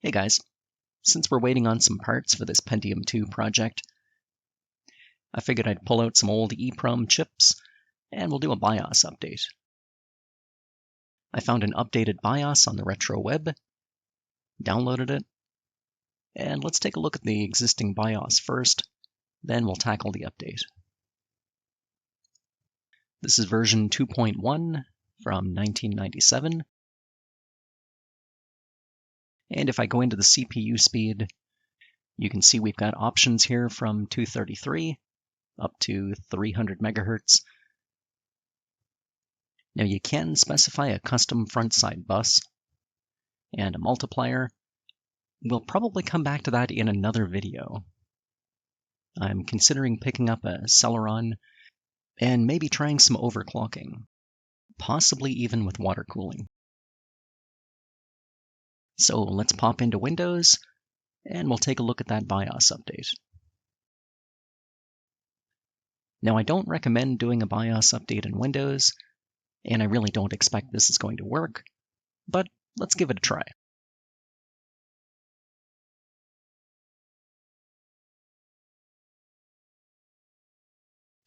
Hey guys, since we're waiting on some parts for this Pentium 2 project, I figured I'd pull out some old eeprom chips and we'll do a BIOS update. I found an updated BIOS on the retro web, downloaded it, and let's take a look at the existing BIOS first, then we'll tackle the update. This is version 2.1 from 1997. And if I go into the CPU speed, you can see we've got options here from 233 up to 300 megahertz. Now you can specify a custom front side bus and a multiplier. We'll probably come back to that in another video. I'm considering picking up a Celeron and maybe trying some overclocking, possibly even with water cooling. So let's pop into Windows and we'll take a look at that BIOS update. Now I don't recommend doing a BIOS update in Windows, and I really don't expect this is going to work, but let's give it a try.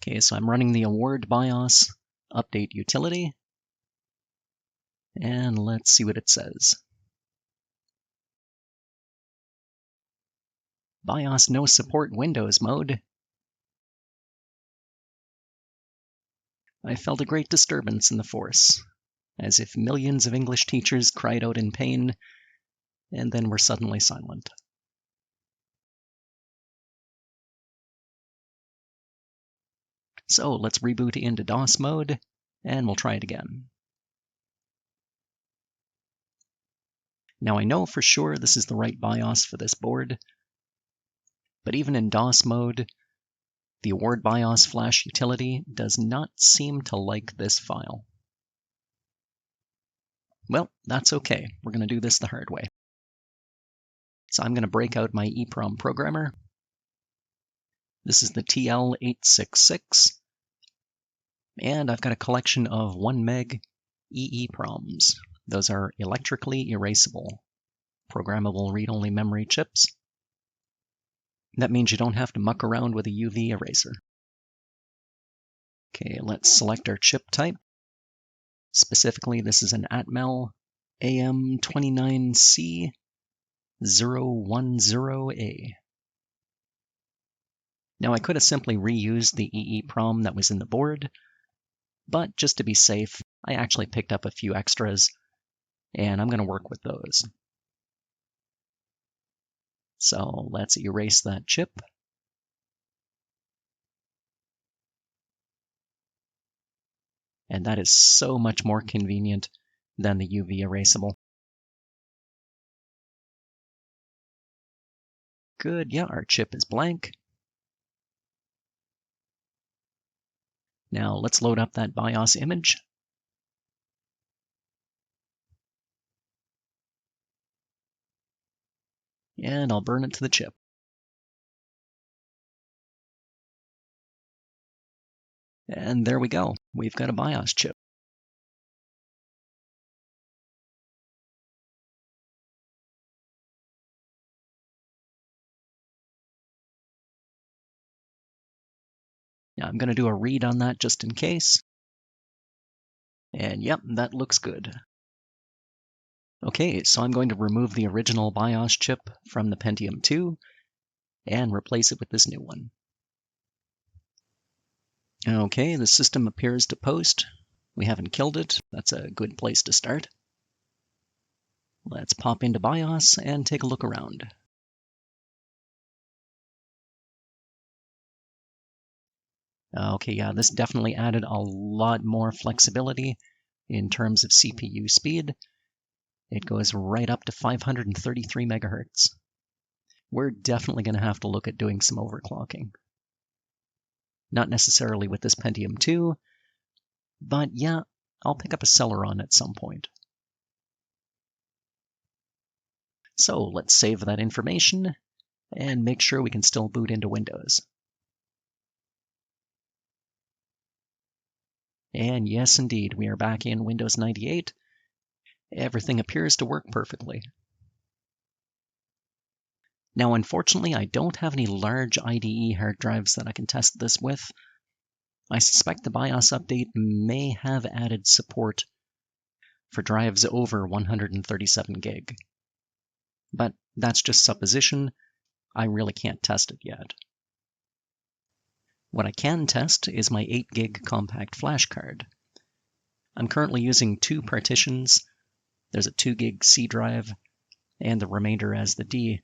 Okay, so I'm running the award BIOS update utility, and let's see what it says. BIOS no support Windows mode. I felt a great disturbance in the force, as if millions of English teachers cried out in pain, and then were suddenly silent. So let's reboot into DOS mode, and we'll try it again. Now I know for sure this is the right BIOS for this board, but even in DOS mode, the award BIOS flash utility does not seem to like this file. Well, that's okay. We're going to do this the hard way. So I'm going to break out my EEPROM programmer. This is the TL866, and I've got a collection of 1 meg eEPROMs. Those are electrically erasable, programmable read-only memory chips. That means you don't have to muck around with a UV eraser. Okay, let's select our chip type. Specifically, this is an Atmel AM29C010A. Now I could have simply reused the eEPROM that was in the board, but just to be safe, I actually picked up a few extras, and I'm going to work with those. So let's erase that chip. And that is so much more convenient than the UV erasable. Good, yeah, our chip is blank. Now let's load up that BIOS image. And I'll burn it to the chip. And there we go. We've got a BIOS chip. Now I'm going to do a read on that just in case. And yep, that looks good. Okay, so I'm going to remove the original BIOS chip from the Pentium 2 and replace it with this new one. Okay, the system appears to post. We haven't killed it. That's a good place to start. Let's pop into BIOS and take a look around. Okay, yeah, this definitely added a lot more flexibility in terms of CPU speed. It goes right up to 533 megahertz. We're definitely going to have to look at doing some overclocking. Not necessarily with this Pentium 2, but yeah, I'll pick up a Celeron at some point. So let's save that information and make sure we can still boot into Windows. And yes, indeed, we are back in Windows 98. Everything appears to work perfectly. Now, unfortunately, I don't have any large IDE hard drives that I can test this with. I suspect the BIOS update may have added support for drives over 137 gig. But that's just supposition. I really can't test it yet. What I can test is my 8 gig compact flash card. I'm currently using 2 partitions. There's a 2 gig C drive and the remainder as the D.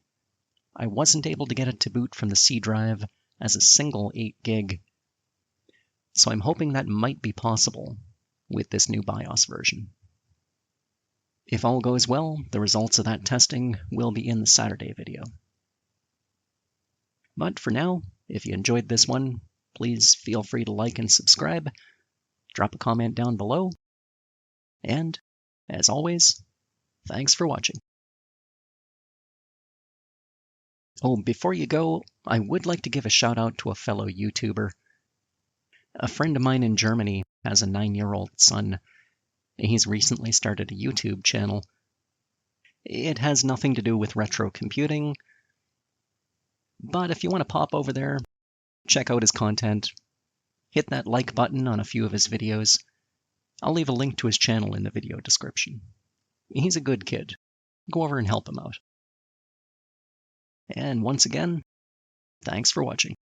I wasn't able to get it to boot from the C drive as a single 8 gig, so I'm hoping that might be possible with this new BIOS version. If all goes well, the results of that testing will be in the Saturday video. But for now, if you enjoyed this one, please feel free to like and subscribe, drop a comment down below, and, as always, thanks for watching. Oh, before you go, I would like to give a shout out to a fellow YouTuber. A friend of mine in Germany has a 9-year-old son. He's recently started a YouTube channel. It has nothing to do with retro computing, but if you want to pop over there, check out his content, hit that like button on a few of his videos. I'll leave a link to his channel in the video description. He's a good kid. Go over and help him out. And once again, thanks for watching.